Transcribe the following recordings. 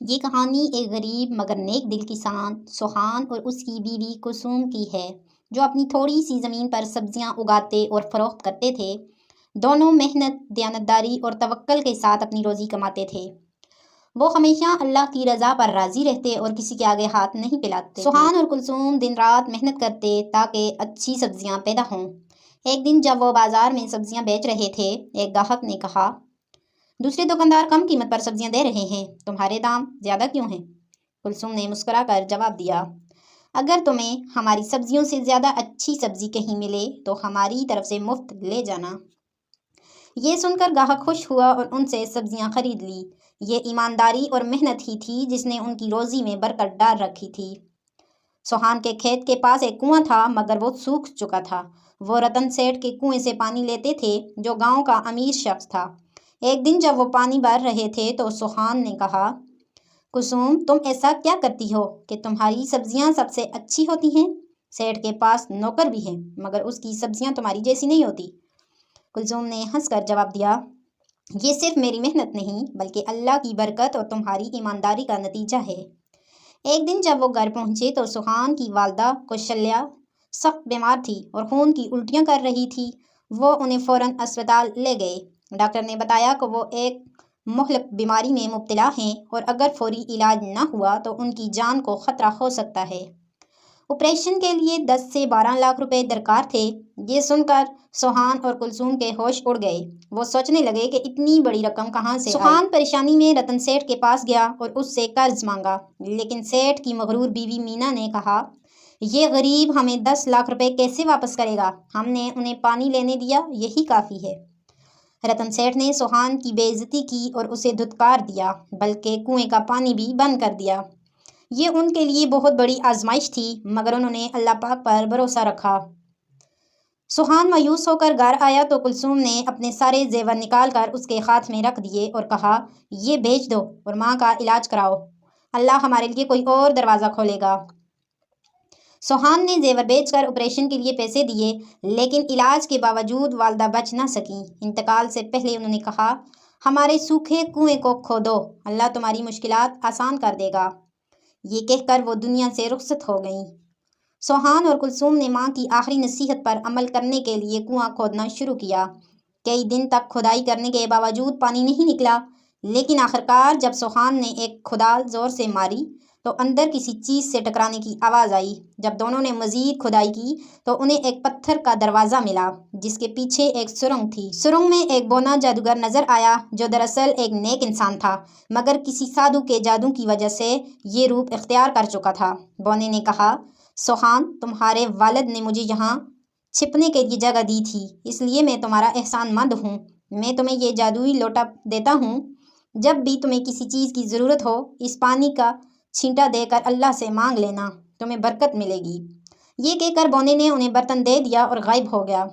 یہ کہانی ایک غریب مگر نیک دل کسان سوہان اور اس کی بیوی کلثوم کی ہے، جو اپنی تھوڑی سی زمین پر سبزیاں اگاتے اور فروخت کرتے تھے۔ دونوں محنت، دیانتداری اور توکل کے ساتھ اپنی روزی کماتے تھے۔ وہ ہمیشہ اللہ کی رضا پر راضی رہتے اور کسی کے آگے ہاتھ نہیں پھیلاتے۔ سوہان اور کلثوم دن رات محنت کرتے تاکہ اچھی سبزیاں پیدا ہوں۔ ایک دن جب وہ بازار میں سبزیاں بیچ رہے تھے، ایک گاہک نے کہا، دوسرے دکاندار کم قیمت پر سبزیاں دے رہے ہیں، تمہارے دام زیادہ کیوں ہیں؟ کلثوم نے مسکرا کر جواب دیا، اگر تمہیں ہماری سبزیوں سے زیادہ اچھی سبزی کہیں ملے تو ہماری طرف سے مفت لے جانا۔ یہ سن کر گاہک خوش ہوا اور ان سے سبزیاں خرید لی۔ یہ ایمانداری اور محنت ہی تھی جس نے ان کی روزی میں برکت ڈال رکھی تھی۔ سوہان کے کھیت کے پاس ایک کنواں تھا مگر وہ سوکھ چکا تھا۔ وہ رتن سیٹھ کے کنویں سے پانی لیتے تھے جو گاؤں کا امیر شخص تھا۔ ایک دن جب وہ پانی بھر رہے تھے تو سوہان نے کہا، کلثوم تم ایسا کیا کرتی ہو کہ تمہاری سبزیاں سب سے اچھی ہوتی ہیں؟ سیٹھ کے پاس نوکر بھی ہے مگر اس کی سبزیاں تمہاری جیسی نہیں ہوتی۔ کلثوم نے ہنس کر جواب دیا، یہ صرف میری محنت نہیں بلکہ اللہ کی برکت اور تمہاری ایمانداری کا نتیجہ ہے۔ ایک دن جب وہ گھر پہنچے تو سوہان کی والدہ کوشلیہ سخت بیمار تھی اور خون کی الٹیاں کر رہی تھی۔ وہ انہیں فوراً اسپتال لے گئے۔ ڈاکٹر نے بتایا کہ وہ ایک مہلک بیماری میں مبتلا ہیں اور اگر فوری علاج نہ ہوا تو ان کی جان کو خطرہ ہو سکتا ہے۔ آپریشن کے لیے 10 سے 12 لاکھ روپے درکار تھے۔ یہ سن کر سوہان اور کلثوم کے ہوش اڑ گئے۔ وہ سوچنے لگے کہ اتنی بڑی رقم کہاں سے آئی۔ سوہان پریشانی میں رتن سیٹھ کے پاس گیا اور اس سے قرض مانگا، لیکن سیٹھ کی مغرور بیوی مینا نے کہا، یہ غریب ہمیں 10 لاکھ روپے کیسے واپس کرے گا؟ ہم نے انہیں پانی لینے دیا، یہی کافی ہے۔ رتن سیٹھ نے سوہان کی بے عزتی کی اور اسے دھتکار دیا، بلکہ کنویں کا پانی بھی بند کر دیا۔ یہ ان کے لیے بہت بڑی آزمائش تھی مگر انہوں نے اللہ پاک پر بھروسہ رکھا۔ سوہان مایوس ہو کر گھر آیا تو کلثوم نے اپنے سارے زیور نکال کر اس کے ہاتھ میں رکھ دیے اور کہا، یہ بیچ دو اور ماں کا علاج کراؤ، اللہ ہمارے لیے کوئی اور دروازہ کھولے گا۔ سوہان نے زیور بیچ کر آپریشن کے لیے پیسے دیے، لیکن علاج کے باوجود والدہ بچ نہ سکیں۔ انتقال سے پہلے انہوں نے کہا، ہمارے سوکھے کنویں کو کھودو، اللہ تمہاری مشکلات آسان کر دے گا۔ یہ کہہ کر وہ دنیا سے رخصت ہو گئیں۔ سوہان اور کلثوم نے ماں کی آخری نصیحت پر عمل کرنے کے لیے کنواں کھودنا شروع کیا۔ کئی دن تک کھدائی کرنے کے باوجود پانی نہیں نکلا، لیکن آخرکار جب سوہان نے ایک کھدال زور سے ماری تو اندر کسی چیز سے ٹکرانے کی آواز آئی۔ جب دونوں نے مزید کھدائی کی تو انہیں ایک پتھر کا دروازہ ملا جس کے پیچھے ایک سرنگ تھی۔ سرنگ میں ایک بونا جادوگر نظر آیا جو دراصل ایک نیک انسان تھا مگر کسی سادھو کے جادو کی وجہ سے یہ روپ اختیار کر چکا تھا۔ بونے نے کہا، سوہان تمہارے والد نے مجھے یہاں چھپنے کے لیے جگہ دی تھی، اس لیے میں تمہارا احسان مند ہوں۔ میں تمہیں یہ جادوئی لوٹا دیتا ہوں، جب بھی تمہیں کسی چیز کی ضرورت ہو اس پانی کا چھینٹا دے کر اللہ سے مانگ لینا، تمہیں برکت ملے گی۔ یہ کہہ کر بونے نے انہیں برتن دے دیا اور غائب ہو گیا۔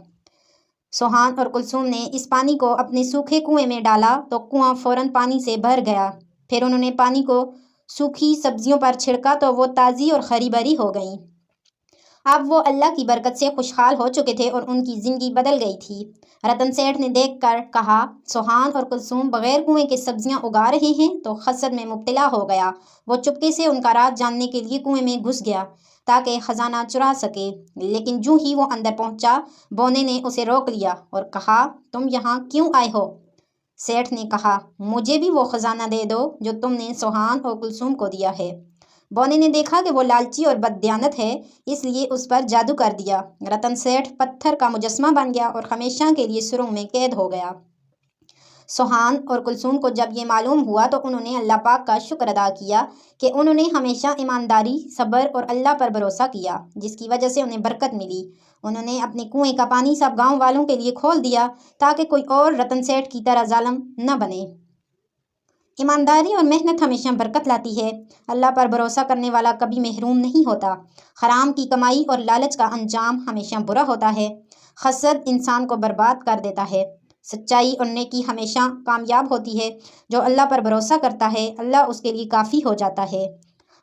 سوہان اور کلثوم نے اس پانی کو اپنے سوکھے کنویں میں ڈالا تو کنواں فوراً پانی سے بھر گیا۔ پھر انہوں نے پانی کو سوکھی سبزیوں پر چھڑکا تو وہ تازی اور ہری بھری ہو گئیں۔ اب وہ اللہ کی برکت سے خوشحال ہو چکے تھے اور ان کی زندگی بدل گئی تھی۔ رتن سیٹھ نے دیکھ کر کہا، سوہان اور کلثوم بغیر کنویں کے سبزیاں اگا رہے ہیں تو حسد میں مبتلا ہو گیا۔ وہ چپکے سے ان کا راز جاننے کے لیے کنویں میں گھس گیا تاکہ خزانہ چرا سکے، لیکن جوں ہی وہ اندر پہنچا بونے نے اسے روک لیا اور کہا، تم یہاں کیوں آئے ہو؟ سیٹھ نے کہا، مجھے بھی وہ خزانہ دے دو جو تم نے سوہان اور کلثوم کو دیا ہے۔ بونے نے دیکھا کہ وہ لالچی اور بددیانت ہے، اس لیے اس پر جادو کر دیا۔ رتن سیٹھ پتھر کا مجسمہ بن گیا اور ہمیشہ کے لیے سرنگ میں قید ہو گیا۔ سوہان اور کلثوم کو جب یہ معلوم ہوا تو انہوں نے اللہ پاک کا شکر ادا کیا کہ انہوں نے ہمیشہ ایمانداری، صبر اور اللہ پر بھروسہ کیا، جس کی وجہ سے انہیں برکت ملی۔ انہوں نے اپنے کنویں کا پانی سب گاؤں والوں کے لیے کھول دیا تاکہ کوئی اور رتن سیٹھ کی طرح ظالم نہ بنے۔ ایمانداری اور محنت ہمیشہ برکت لاتی ہے۔ اللہ پر بھروسہ کرنے والا کبھی محروم نہیں ہوتا۔ حرام کی کمائی اور لالچ کا انجام ہمیشہ برا ہوتا ہے۔ حسد انسان کو برباد کر دیتا ہے۔ سچائی اور نیکی ہمیشہ کامیاب ہوتی ہے۔ جو اللہ پر بھروسہ کرتا ہے اللہ اس کے لیے کافی ہو جاتا ہے۔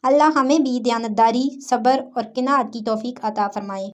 اللہ ہمیں بھی دیانتداری، صبر اور قناعت کی توفیق عطا فرمائے۔